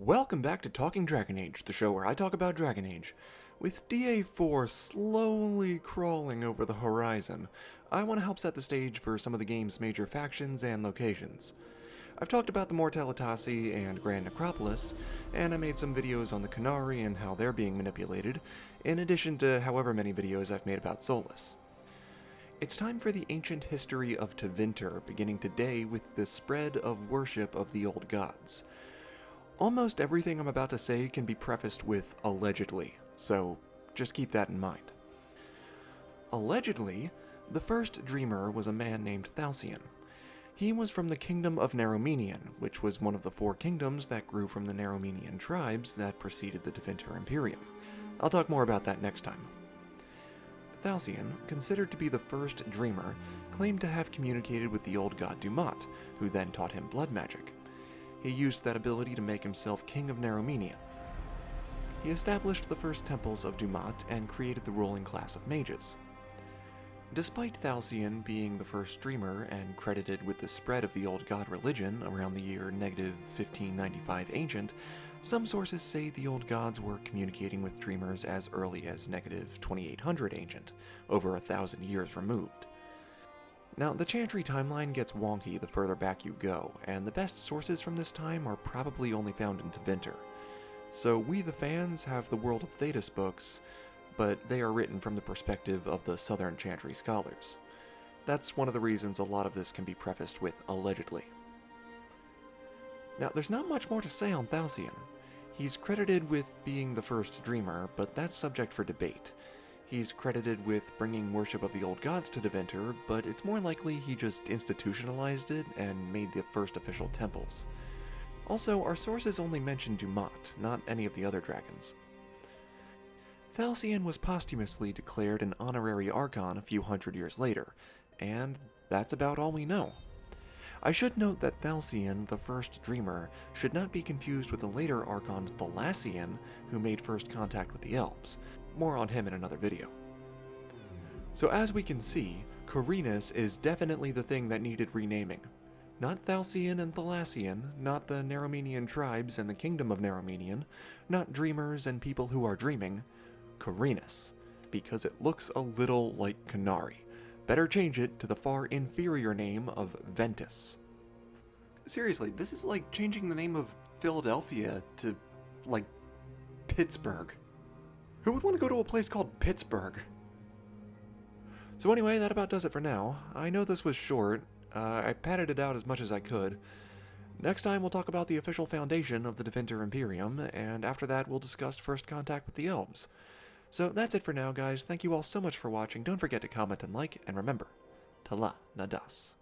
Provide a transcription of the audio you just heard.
Welcome back to Talking Dragon Age, the show where I talk about Dragon Age. With DA4 slowly crawling over the horizon, I want to help set the stage for some of the game's major factions and locations. I've talked about the Mortalitasi and Grand Necropolis, and I made some videos on the Qunari and how they're being manipulated, in addition to however many videos I've made about Solas. It's time for the ancient history of Tevinter, beginning today with the spread of worship of the old gods. Almost everything I'm about to say can be prefaced with allegedly, so just keep that in mind. Allegedly, the first dreamer was a man named Thalcian. He was from the kingdom of Naromenian, which was one of the 4 kingdoms that grew from the Naromenian tribes that preceded the Tevinter Imperium. I'll talk more about that next time. Thalcian, considered to be the first dreamer, claimed to have communicated with the old god Dumat, who then taught him blood magic. He used that ability to make himself king of Naromenian. He established the first temples of Dumat and created the ruling class of mages. Despite Thalcian being the first dreamer and credited with the spread of the old god religion around the year -1595 Ancient, some sources say the old gods were communicating with dreamers as early as -2800 Ancient, over 1,000 years removed. Now, the Chantry timeline gets wonky the further back you go, and the best sources from this time are probably only found in Tevinter. So we the fans have the World of Thedas books, but they are written from the perspective of the Southern Chantry scholars. That's one of the reasons a lot of this can be prefaced with allegedly. Now, there's not much more to say on Thalcian. He's credited with being the first dreamer, but that's subject for debate. He's credited with bringing worship of the old gods to Tevinter, but it's more likely he just institutionalized it and made the first official temples. Also, our sources only mention Dumat, not any of the other dragons. Thalcian was posthumously declared an honorary archon a few hundred years later, and that's about all we know. I should note that Thalcian, the first dreamer, should not be confused with the later archon Thalassian, who made first contact with the Elves. More on him in another video. So as we can see, Qorinus is definitely the thing that needed renaming. Not Thalcian and Thalassian, not the Naromenian tribes and the kingdom of Naromenian, not dreamers and people who are dreaming. Qorinus, because it looks a little like Qunari. Better change it to the far inferior name of Ventus. Seriously, this is like changing the name of Philadelphia to, like, Pittsburgh. Who would want to go to a place called Pittsburgh? So anyway, that about does it for now. I know this was short. I padded it out as much as I could. Next time we'll talk about the official foundation of the Tevinter Imperium, and after that we'll discuss first contact with the Elves. So that's it for now, guys. Thank you all so much for watching. Don't forget to comment and like, and remember, Tala Nadas.